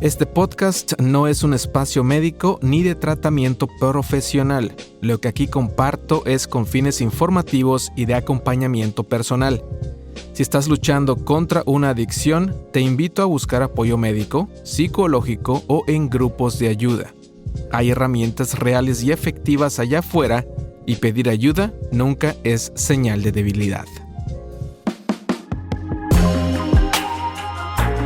Este podcast no es un espacio médico ni de tratamiento profesional. Lo que aquí comparto es con fines informativos y de acompañamiento personal. Si estás luchando contra una adicción, te invito a buscar apoyo médico, psicológico o en grupos de ayuda. Hay herramientas reales y efectivas allá afuera y pedir ayuda nunca es señal de debilidad.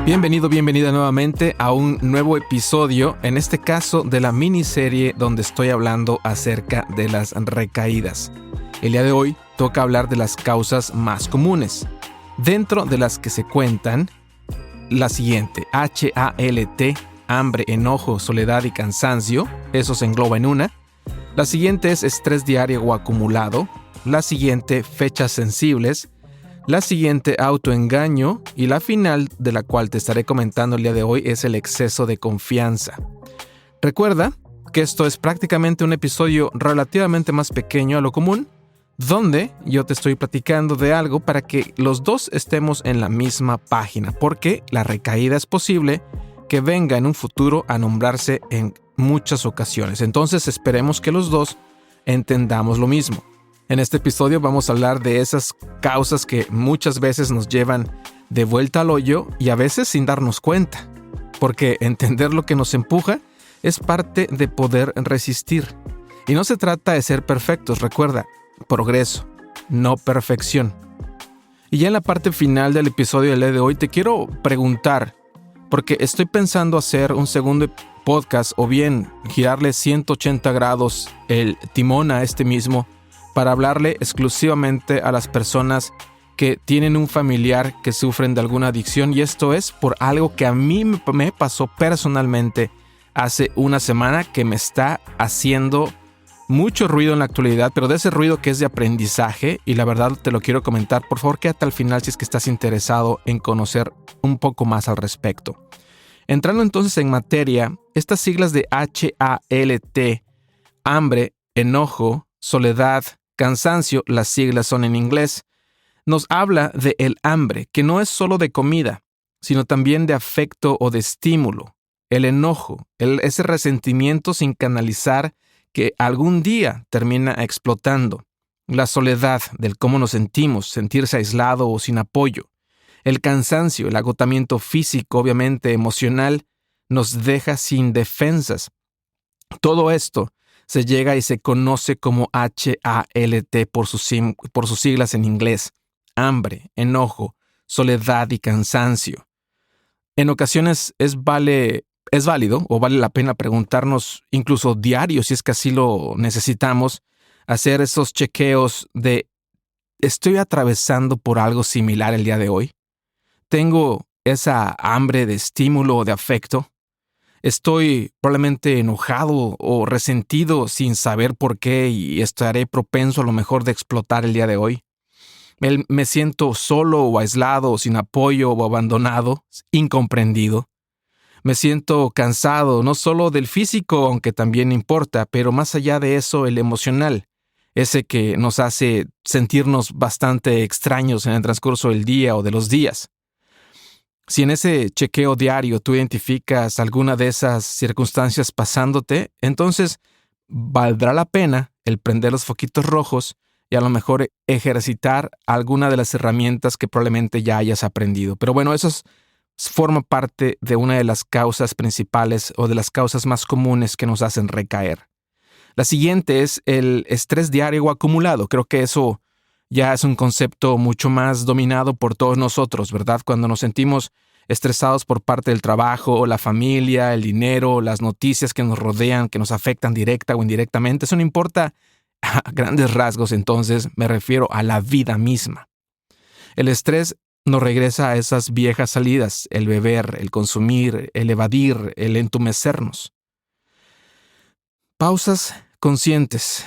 Bienvenida nuevamente a un nuevo episodio, en este caso de la miniserie donde estoy hablando acerca de las recaídas. El día de hoy toca hablar de las causas más comunes, dentro de las que se cuentan la siguiente: HALT, hambre, enojo, soledad y cansancio, eso se engloba en una. La siguiente es estrés diario o acumulado. La siguiente, fechas sensibles. La siguiente, autoengaño, y la final, de la cual te estaré comentando el día de hoy, es el exceso de confianza. Recuerda que esto es prácticamente un episodio relativamente más pequeño a lo común, donde yo te estoy platicando de algo para que los dos estemos en la misma página, porque la recaída es posible que venga en un futuro a nombrarse en muchas ocasiones. Entonces esperemos que los dos entendamos lo mismo. En este episodio vamos a hablar de esas causas que muchas veces nos llevan de vuelta al hoyo y a veces sin darnos cuenta, porque entender lo que nos empuja es parte de poder resistir. Y no se trata de ser perfectos, recuerda, progreso, no perfección. Y ya en la parte final del episodio del día de hoy te quiero preguntar, porque estoy pensando hacer un segundo podcast o bien girarle 180 grados el timón a este mismo, para hablarle exclusivamente a las personas que tienen un familiar que sufren de alguna adicción, y esto es por algo que a mí me pasó personalmente hace una semana, que me está haciendo mucho ruido en la actualidad, pero de ese ruido que es de aprendizaje, y la verdad te lo quiero comentar. Por favor, quédate al final si es que estás interesado en conocer un poco más al respecto. Entrando entonces en materia, estas siglas de HALT, hambre, enojo, soledad, cansancio, las siglas son en inglés, nos habla de el hambre, que no es solo de comida, sino también de afecto o de estímulo. El enojo, ese resentimiento sin canalizar que algún día termina explotando. La soledad, del cómo nos sentimos, sentirse aislado o sin apoyo. El cansancio, el agotamiento físico, obviamente emocional, nos deja sin defensas. Todo esto se llega y se conoce como HALT por sus siglas en inglés: hambre, enojo, soledad y cansancio. En ocasiones es válido o vale la pena preguntarnos, incluso diario, si es que así lo necesitamos, hacer esos chequeos de: ¿estoy atravesando por algo similar el día de hoy? ¿Tengo esa hambre de estímulo o de afecto? ¿Estoy probablemente enojado o resentido sin saber por qué y estaré propenso a lo mejor de explotar el día de hoy? ¿Me siento solo o aislado, sin apoyo o abandonado, incomprendido? Me siento cansado, no solo del físico, aunque también importa, pero más allá de eso, el emocional, ese que nos hace sentirnos bastante extraños en el transcurso del día o de los días. Si en ese chequeo diario tú identificas alguna de esas circunstancias pasándote, entonces valdrá la pena el prender los foquitos rojos y a lo mejor ejercitar alguna de las herramientas que probablemente ya hayas aprendido. Pero bueno, forma parte de una de las causas principales o de las causas más comunes que nos hacen recaer. La siguiente es el estrés diario o acumulado. Creo que eso ya es un concepto mucho más dominado por todos nosotros, ¿verdad? Cuando nos sentimos estresados por parte del trabajo, la familia, el dinero, las noticias que nos rodean, que nos afectan directa o indirectamente, eso no importa a grandes rasgos, entonces me refiero a la vida misma. El estrés nos regresa a esas viejas salidas: el beber, el consumir, el evadir, el entumecernos. Pausas conscientes.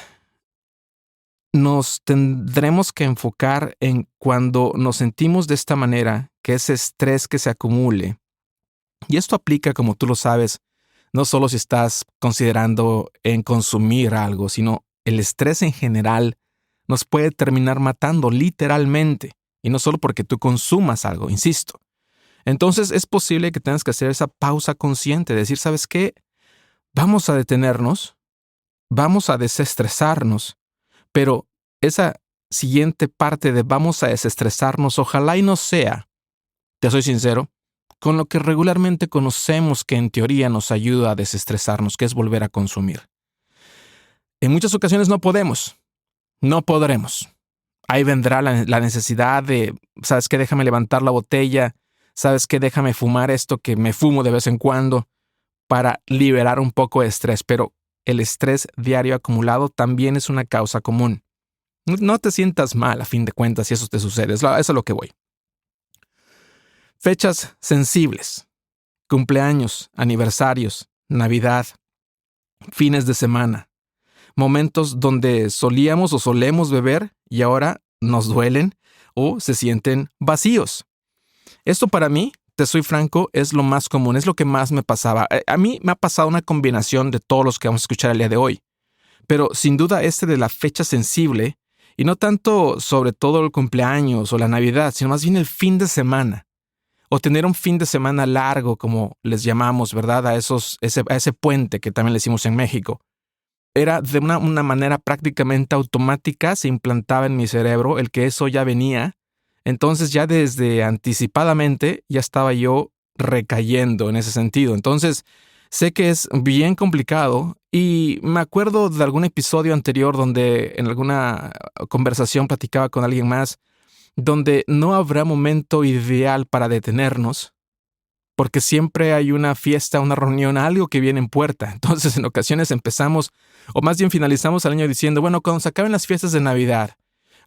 Nos tendremos que enfocar en cuando nos sentimos de esta manera, que ese estrés que se acumule. Y esto aplica, como tú lo sabes, no solo si estás considerando en consumir algo, sino el estrés en general nos puede terminar matando literalmente. Y no solo porque tú consumas algo, insisto. Entonces es posible que tengas que hacer esa pausa consciente, decir, ¿sabes qué? Vamos a detenernos, vamos a desestresarnos, pero esa siguiente parte de vamos a desestresarnos, ojalá y no sea, te soy sincero, con lo que regularmente conocemos que en teoría nos ayuda a desestresarnos, que es volver a consumir. En muchas ocasiones no podremos. Ahí vendrá la necesidad de, ¿sabes qué? Déjame levantar la botella, ¿sabes qué? Déjame fumar esto que me fumo de vez en cuando para liberar un poco de estrés, pero el estrés diario acumulado también es una causa común. No te sientas mal a fin de cuentas si eso te sucede, eso es a lo que voy. Fechas sensibles, cumpleaños, aniversarios, Navidad, fines de semana, momentos donde solíamos o solemos beber y ahora nos duelen o se sienten vacíos. Esto para mí, te soy franco, es lo más común, es lo que más me pasaba. A mí me ha pasado una combinación de todos los que vamos a escuchar el día de hoy, pero sin duda de la fecha sensible, y no tanto sobre todo el cumpleaños o la Navidad, sino más bien el fin de semana. O tener un fin de semana largo, como les llamamos, ¿verdad? A ese puente que también le decimos en México. Era de una manera prácticamente automática, se implantaba en mi cerebro el que eso ya venía. Entonces ya desde anticipadamente ya estaba yo recayendo en ese sentido. Entonces sé que es bien complicado y me acuerdo de algún episodio anterior donde en alguna conversación platicaba con alguien más donde no habrá momento ideal para detenernos, porque siempre hay una fiesta, una reunión, algo que viene en puerta. Entonces, en ocasiones empezamos, o más bien finalizamos el año diciendo, bueno, cuando se acaben las fiestas de Navidad,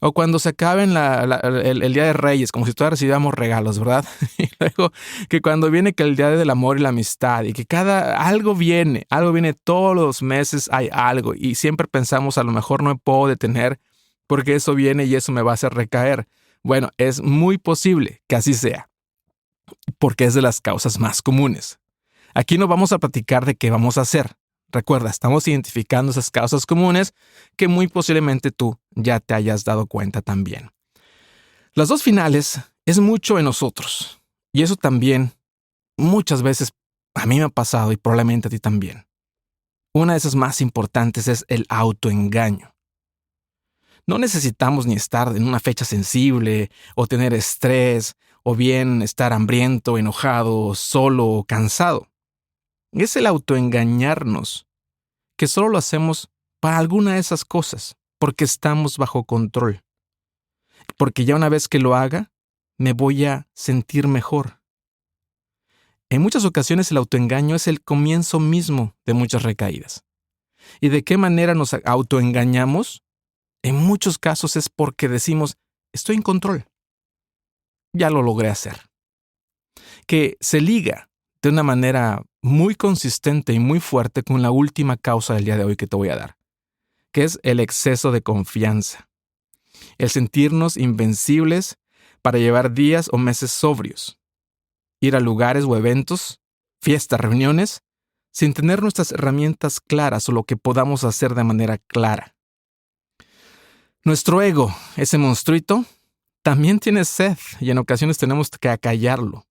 o cuando se acaben el Día de Reyes, como si todos recibiéramos regalos, ¿verdad? Y luego que cuando viene que el Día del Amor y la Amistad, y que algo viene todos los meses, hay algo, y siempre pensamos, a lo mejor no me puedo detener, porque eso viene y eso me va a hacer recaer. Bueno, es muy posible que así sea, porque es de las causas más comunes. Aquí no vamos a platicar de qué vamos a hacer. Recuerda, estamos identificando esas causas comunes que muy posiblemente tú ya te hayas dado cuenta también. Las dos finales es mucho en nosotros, y eso también muchas veces a mí me ha pasado y probablemente a ti también. Una de esas más importantes es el autoengaño. No necesitamos ni estar en una fecha sensible o tener estrés o bien estar hambriento, enojado, solo o cansado. Es el autoengañarnos, que solo lo hacemos para alguna de esas cosas, porque estamos bajo control. Porque ya una vez que lo haga, me voy a sentir mejor. En muchas ocasiones el autoengaño es el comienzo mismo de muchas recaídas. ¿Y de qué manera nos autoengañamos? En muchos casos es porque decimos, estoy en control. Ya lo logré hacer. Que se liga de una manera muy consistente y muy fuerte con la última causa del día de hoy que te voy a dar, que es el exceso de confianza. El sentirnos invencibles para llevar días o meses sobrios. Ir a lugares o eventos, fiestas, reuniones, sin tener nuestras herramientas claras o lo que podamos hacer de manera clara. Nuestro ego, ese monstruito, también tiene sed y en ocasiones tenemos que acallarlo.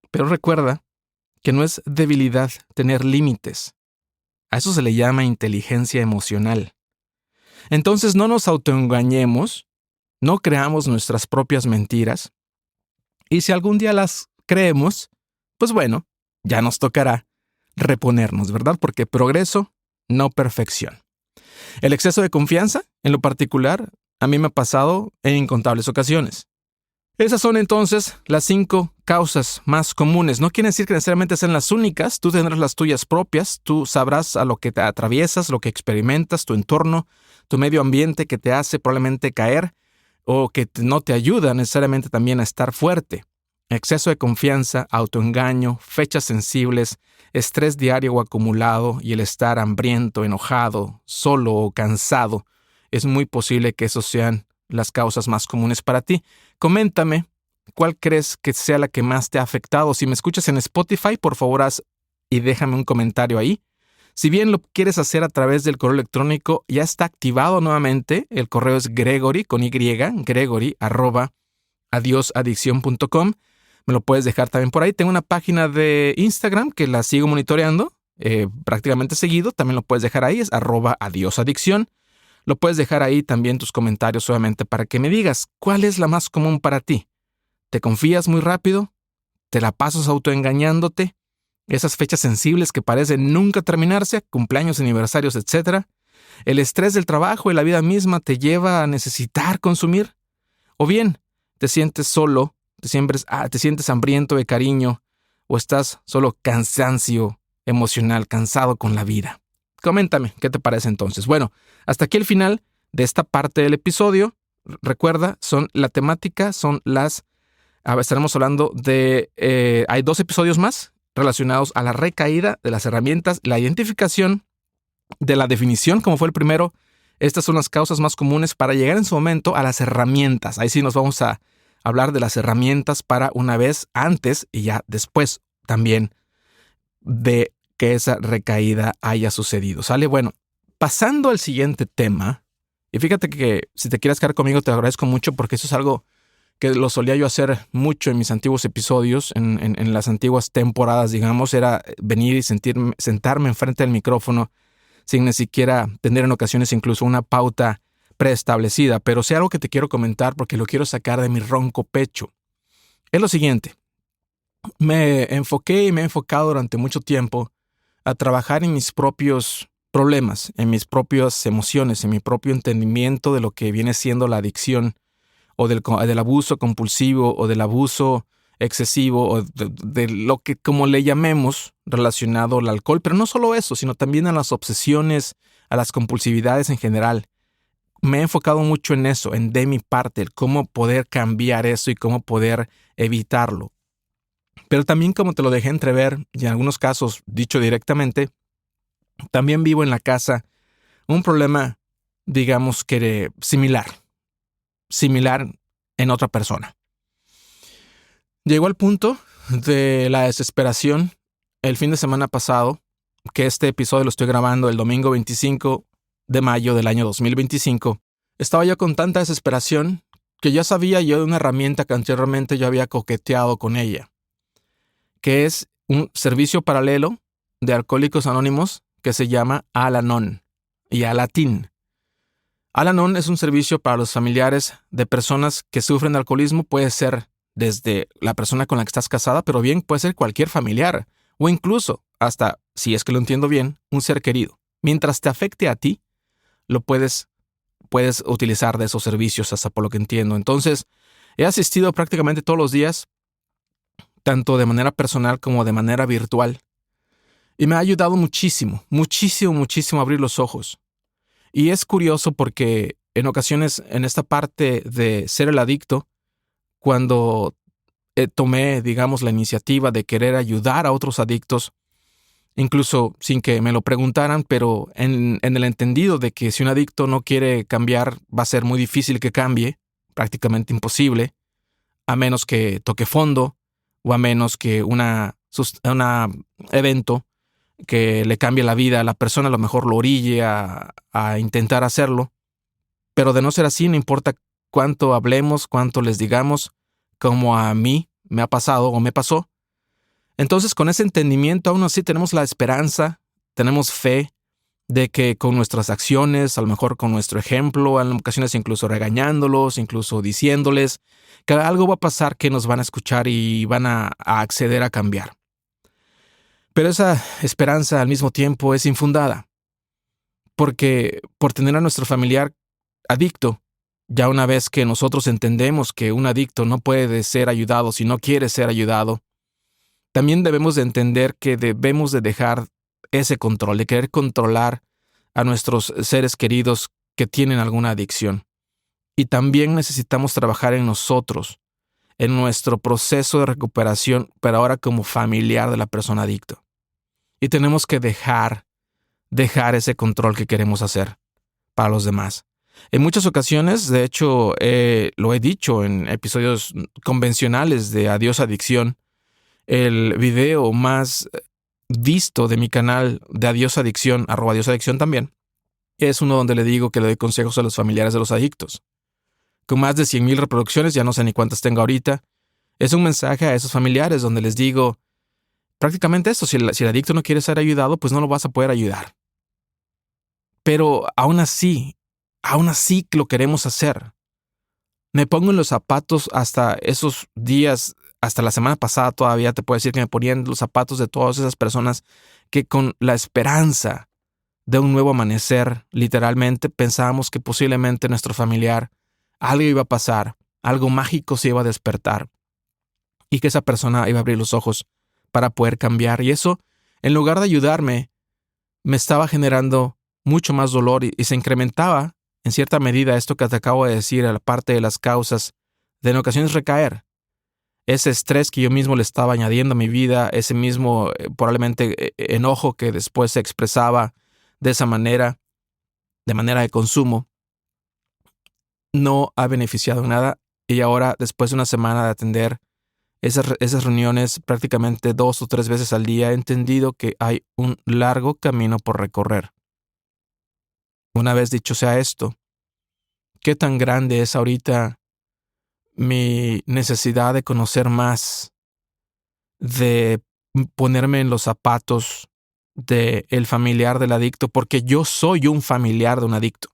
Pero recuerda que no es debilidad tener límites. A eso se le llama inteligencia emocional. Entonces no nos autoengañemos, no creamos nuestras propias mentiras, y si algún día las creemos, pues bueno, ya nos tocará reponernos, ¿verdad? Porque progreso, no perfección. El exceso de confianza, en lo particular, a mí me ha pasado en incontables ocasiones. Esas son entonces las 5 causas más comunes. No quiere decir que necesariamente sean las únicas, tú tendrás las tuyas propias, tú sabrás a lo que te atraviesas, lo que experimentas, tu entorno, tu medio ambiente que te hace probablemente caer o que no te ayuda necesariamente también a estar fuerte. Exceso de confianza, autoengaño, fechas sensibles, estrés diario o acumulado y el estar hambriento, enojado, solo o cansado. Es muy posible que esos sean las causas más comunes para ti. Coméntame cuál crees que sea la que más te ha afectado. Si me escuchas en Spotify, por favor haz y déjame un comentario ahí. Si bien lo quieres hacer a través del correo electrónico, ya está activado nuevamente. El correo es Gregory, con Y, gregory@adiosadicción.com. me lo puedes dejar también por ahí. Tengo una página de Instagram que la sigo monitoreando prácticamente seguido. También lo puedes dejar ahí, es @adiosadicción. Lo puedes dejar ahí también tus comentarios, obviamente, para que me digas cuál es la más común para ti. ¿Te confías muy rápido? ¿Te la pasas autoengañándote? Esas fechas sensibles que parecen nunca terminarse, cumpleaños, aniversarios, etc. ¿El estrés del trabajo y la vida misma te lleva a necesitar consumir? ¿O bien te sientes solo, te sientes hambriento de cariño o estás solo cansancio emocional, cansado con la vida? Coméntame, ¿qué te parece entonces? Bueno, hasta aquí el final de esta parte del episodio. Recuerda, la temática son estaremos hablando de, hay 2 episodios más relacionados a la recaída, de las herramientas, la identificación, de la definición, como fue el primero. Estas son las causas más comunes para llegar en su momento a las herramientas. Ahí sí nos vamos a hablar de las herramientas para una vez antes y ya después también de que esa recaída haya sucedido. ¿Sale? Bueno, pasando al siguiente tema, y fíjate que si te quieres quedar conmigo te agradezco mucho porque eso es algo que lo solía yo hacer mucho en mis antiguos episodios, en las antiguas temporadas, digamos, era venir y sentarme enfrente del micrófono sin ni siquiera tener en ocasiones incluso una pauta preestablecida, pero sé algo que te quiero comentar porque lo quiero sacar de mi ronco pecho. Es lo siguiente, me enfoqué y me he enfocado durante mucho tiempo a trabajar en mis propios problemas, en mis propias emociones, en mi propio entendimiento de lo que viene siendo la adicción o del abuso compulsivo o del abuso excesivo o de lo que como le llamemos relacionado al alcohol, pero no solo eso, sino también a las obsesiones, a las compulsividades en general. Me he enfocado mucho en eso, de mi parte, el cómo poder cambiar eso y cómo poder evitarlo. Pero también, como te lo dejé entrever, y en algunos casos dicho directamente, también vivo en la casa un problema, digamos que similar en otra persona. Llegó al punto de la desesperación el fin de semana pasado, que este episodio lo estoy grabando el domingo 25 de mayo del año 2025. Estaba yo con tanta desesperación que ya sabía yo de una herramienta que anteriormente yo había coqueteado con ella, que es un servicio paralelo de Alcohólicos Anónimos que se llama Al-Anon y Alatín. Al-Anon es un servicio para los familiares de personas que sufren de alcoholismo. Puede ser desde la persona con la que estás casada, pero bien puede ser cualquier familiar o incluso hasta, si es que lo entiendo bien, un ser querido. Mientras te afecte a ti, lo puedes utilizar de esos servicios, hasta por lo que entiendo. Entonces, he asistido prácticamente todos los días, tanto de manera personal como de manera virtual, y me ha ayudado muchísimo a abrir los ojos. Y es curioso porque en ocasiones en esta parte de ser el adicto, cuando tomé, digamos, la iniciativa de querer ayudar a otros adictos, incluso sin que me lo preguntaran, pero en el entendido de que si un adicto no quiere cambiar, va a ser muy difícil que cambie, prácticamente imposible, a menos que toque fondo o a menos que un evento que le cambie la vida a la persona a lo mejor lo orille a intentar hacerlo. Pero de no ser así, no importa cuánto hablemos, cuánto les digamos, como a mí me ha pasado o me pasó. Entonces, con ese entendimiento, aún así tenemos la esperanza, tenemos fe de que con nuestras acciones, a lo mejor con nuestro ejemplo, en ocasiones incluso regañándolos, incluso diciéndoles que algo va a pasar, que nos van a escuchar y van a acceder a cambiar. Pero esa esperanza al mismo tiempo es infundada, porque por tener a nuestro familiar adicto, ya una vez que nosotros entendemos que un adicto no puede ser ayudado si no quiere ser ayudado, también debemos de entender que debemos de dejar ese control, de querer controlar a nuestros seres queridos que tienen alguna adicción. Y también necesitamos trabajar en nosotros, en nuestro proceso de recuperación, pero ahora como familiar de la persona adicta. Y tenemos que dejar ese control que queremos hacer para los demás. En muchas ocasiones, de hecho, lo he dicho en episodios convencionales de Adiós Adicción, el video más visto de mi canal de Adiós Adicción, @Adiós Adicción también, es uno donde le digo que le doy consejos a los familiares de los adictos. Con más de 100,000 reproducciones, ya no sé ni cuántas tengo ahorita, Es un mensaje a esos familiares donde les digo prácticamente esto: si el adicto no quiere ser ayudado, pues no lo vas a poder ayudar. Pero aún así lo queremos hacer. Me pongo en los zapatos hasta esos días, hasta la semana pasada todavía te puedo decir que me ponía en los zapatos de todas esas personas que con la esperanza de un nuevo amanecer, literalmente pensábamos que posiblemente nuestro familiar, algo iba a pasar, algo mágico se iba a despertar y que esa persona iba a abrir los ojos para poder cambiar. Y eso, en lugar de ayudarme, me estaba generando mucho más dolor y se incrementaba en cierta medida esto que te acabo de decir, a la parte de las causas de en ocasiones recaer. Ese estrés que yo mismo le estaba añadiendo a mi vida, ese mismo probablemente enojo que después se expresaba de esa manera, de manera de consumo, no ha beneficiado en nada. Y ahora, después de una semana de atender esas reuniones prácticamente 2 o 3 veces al día, he entendido que hay un largo camino por recorrer. Una vez dicho sea esto, ¿qué tan grande es ahorita mi necesidad de conocer más, de ponerme en los zapatos del familiar del adicto? Porque yo soy un familiar de un adicto.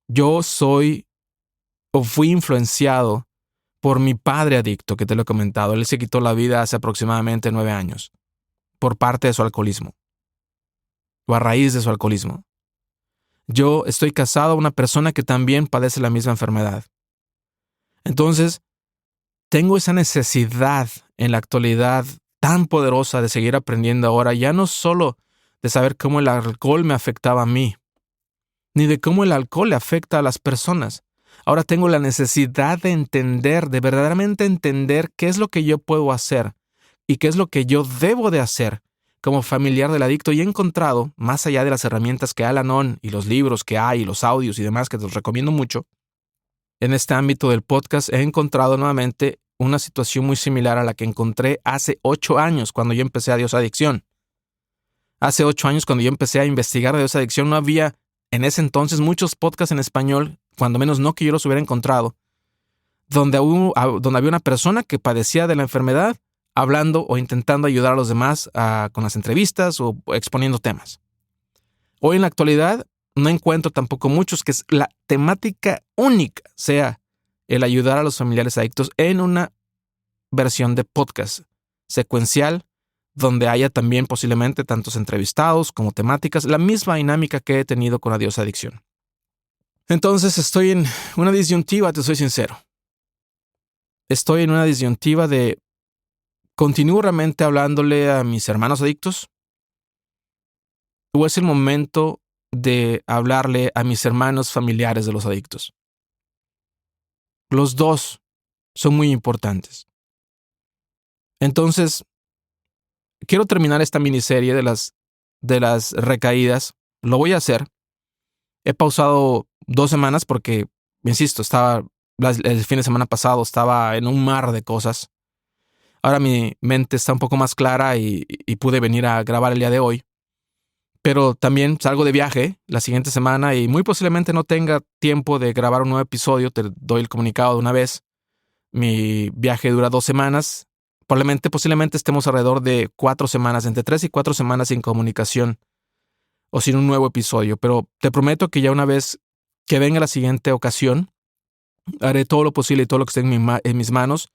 Yo soy o fui influenciado por mi padre adicto, que te lo he comentado. Él se quitó la vida hace aproximadamente 9 años por parte de su alcoholismo o a raíz de su alcoholismo. Yo estoy casado a una persona que también padece la misma enfermedad. Entonces, tengo esa necesidad en la actualidad tan poderosa de seguir aprendiendo ahora, ya no solo de saber cómo el alcohol me afectaba a mí, ni de cómo el alcohol le afecta a las personas. Ahora tengo la necesidad de entender, de verdaderamente entender qué es lo que yo puedo hacer y qué es lo que yo debo de hacer como familiar del adicto. Y he encontrado, más allá de las herramientas que Al-Anon y los libros que hay, y los audios y demás que te los recomiendo mucho, en este ámbito del podcast he encontrado nuevamente una situación muy similar a la que encontré hace 8 años cuando yo empecé a Dios Adicción. Hace 8 años cuando yo empecé a investigar de Dios Adicción no había en ese entonces muchos podcasts en español, cuando menos no que yo los hubiera encontrado, donde había una persona que padecía de la enfermedad hablando o intentando ayudar a los demás con las entrevistas o exponiendo temas. Hoy en la actualidad no encuentro tampoco muchos que la temática única sea el ayudar a los familiares adictos en una versión de podcast secuencial, donde haya también posiblemente tantos entrevistados como temáticas, la misma dinámica que he tenido con Adiós Adicción. Entonces estoy en una disyuntiva, te soy sincero. Estoy en una disyuntiva de ¿continúo realmente hablándole a mis hermanos adictos? ¿O es el momento de hablarle a mis hermanos familiares de los adictos? Los dos son muy importantes. Entonces, quiero terminar esta miniserie de las recaídas. Lo voy a hacer. He pausado 2 semanas porque, insisto, el fin de semana pasado estaba en un mar de cosas. Ahora mi mente está un poco más clara y pude venir a grabar el día de hoy. Pero también salgo de viaje la siguiente semana y muy posiblemente no tenga tiempo de grabar un nuevo episodio. Te doy el comunicado de una vez. Mi viaje dura 2 semanas. Posiblemente estemos alrededor de 4 semanas, entre 3 y 4 semanas sin comunicación o sin un nuevo episodio. Pero te prometo que ya una vez que venga la siguiente ocasión, haré todo lo posible y todo lo que esté en mis manos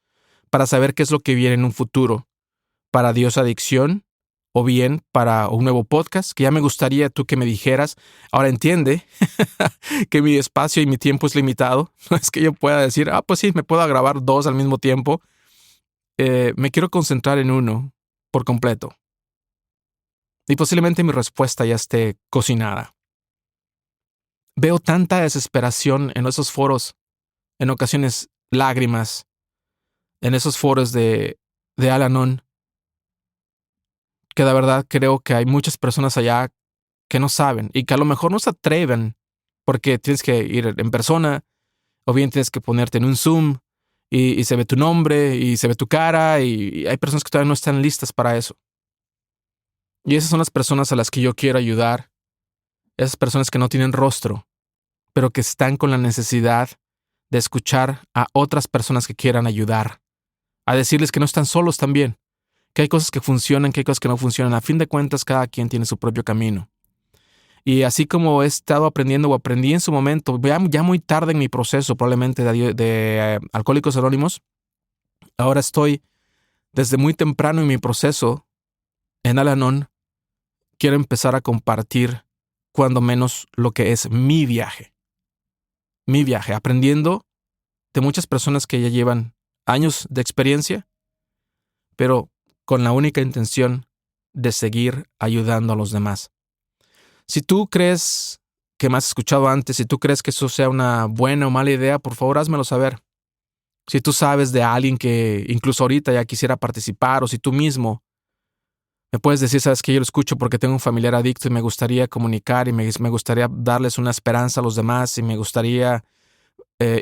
para saber qué es lo que viene en un futuro para Dios Adicción o bien para un nuevo podcast, que ya me gustaría tú que me dijeras. Ahora entiende que mi espacio y mi tiempo es limitado. No es que yo pueda decir, pues sí, me puedo grabar 2 al mismo tiempo. Me quiero concentrar en uno por completo. Y posiblemente mi respuesta ya esté cocinada. Veo tanta desesperación en esos foros, en ocasiones lágrimas, en esos foros de Al-Anon, que de verdad creo que hay muchas personas allá que no saben y que a lo mejor no se atreven porque tienes que ir en persona o bien tienes que ponerte en un Zoom y se ve tu nombre y se ve tu cara y hay personas que todavía no están listas para eso. Y esas son las personas a las que yo quiero ayudar, esas personas que no tienen rostro, pero que están con la necesidad de escuchar a otras personas que quieran ayudar a decirles que no están solos también, que hay cosas que funcionan, que hay cosas que no funcionan. A fin de cuentas, cada quien tiene su propio camino. Y así como he estado aprendiendo o aprendí en su momento, ya muy tarde en mi proceso probablemente de Alcohólicos Anónimos, ahora estoy desde muy temprano en mi proceso en Al-Anon. Quiero empezar a compartir cuando menos lo que es mi viaje, aprendiendo de muchas personas que ya llevan años de experiencia, pero con la única intención de seguir ayudando a los demás. Si tú crees que me has escuchado antes, si tú crees que eso sea una buena o mala idea, por favor házmelo saber. Si tú sabes de alguien que incluso ahorita ya quisiera participar, o si tú mismo me puedes decir, sabes que yo lo escucho porque tengo un familiar adicto y me gustaría comunicar y me gustaría darles una esperanza a los demás y me gustaría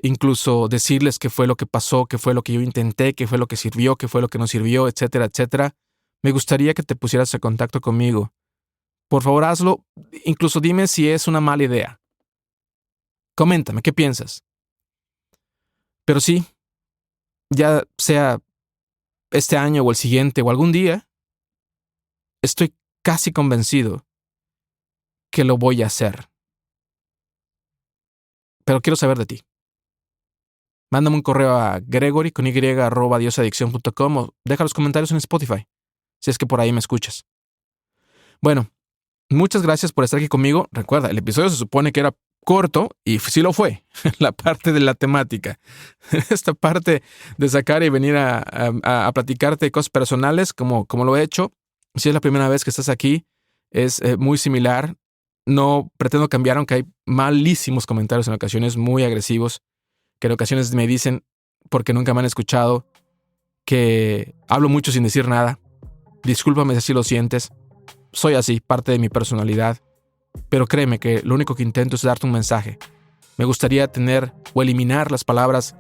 incluso decirles qué fue lo que pasó, qué fue lo que yo intenté, qué fue lo que sirvió, qué fue lo que no sirvió, etcétera, etcétera. Me gustaría que te pusieras en contacto conmigo. Por favor, hazlo. Incluso dime si es una mala idea. Coméntame, ¿qué piensas? Pero sí, ya sea este año o el siguiente o algún día, estoy casi convencido que lo voy a hacer. Pero quiero saber de ti. Mándame un correo a gregory@diosadicción.com o deja los comentarios en Spotify, si es que por ahí me escuchas. Bueno, muchas gracias por estar aquí conmigo. Recuerda, el episodio se supone que era corto y sí lo fue. La parte de la temática. Esta parte de sacar y venir a platicarte cosas personales como lo he hecho. Si es la primera vez que estás aquí, es muy similar. No pretendo cambiar, aunque hay malísimos comentarios en ocasiones, muy agresivos, que en ocasiones me dicen, porque nunca me han escuchado, que hablo mucho sin decir nada. Discúlpame si así lo sientes. Soy así, parte de mi personalidad. Pero créeme que lo único que intento es darte un mensaje. Me gustaría tener o eliminar las palabras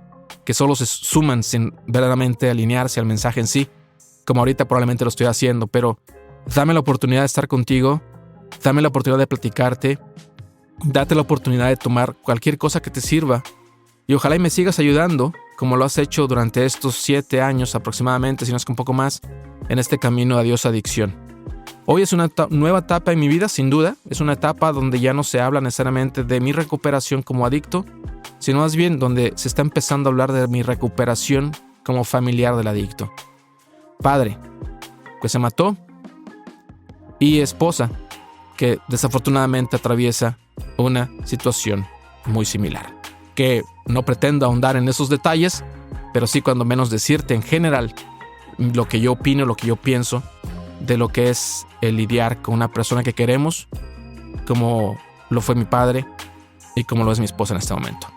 que solo se suman sin verdaderamente alinearse al mensaje en sí, como ahorita probablemente lo estoy haciendo, pero dame la oportunidad de estar contigo, dame la oportunidad de platicarte, date la oportunidad de tomar cualquier cosa que te sirva y ojalá y me sigas ayudando, como lo has hecho durante estos 7 años aproximadamente, si no es que un poco más, en este camino a Dios Adicción. Hoy es una nueva etapa en mi vida, sin duda. Es una etapa donde ya no se habla necesariamente de mi recuperación como adicto, sino más bien donde se está empezando a hablar de mi recuperación como familiar del adicto. Padre que se mató y esposa que desafortunadamente atraviesa una situación muy similar. Que no pretendo ahondar en esos detalles, pero sí cuando menos decirte en general lo que yo opino, lo que yo pienso de lo que es el lidiar con una persona que queremos, como lo fue mi padre y como lo es mi esposa en este momento.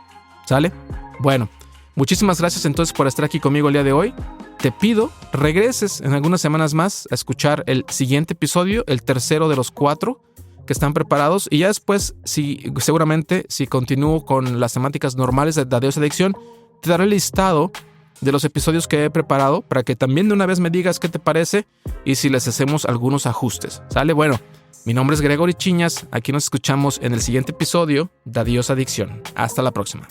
¿Sale? Bueno, muchísimas gracias entonces por estar aquí conmigo el día de hoy. Te pido regreses en algunas semanas más a escuchar el siguiente episodio, el tercero de los 4 que están preparados, y ya después, seguramente, si continúo con las temáticas normales de Adiós Adicción, te daré el listado de los episodios que he preparado para que también de una vez me digas qué te parece y si les hacemos algunos ajustes. ¿Sale? Bueno, mi nombre es Gregory Chiñas. Aquí nos escuchamos en el siguiente episodio de Adiós Adicción. Hasta la próxima.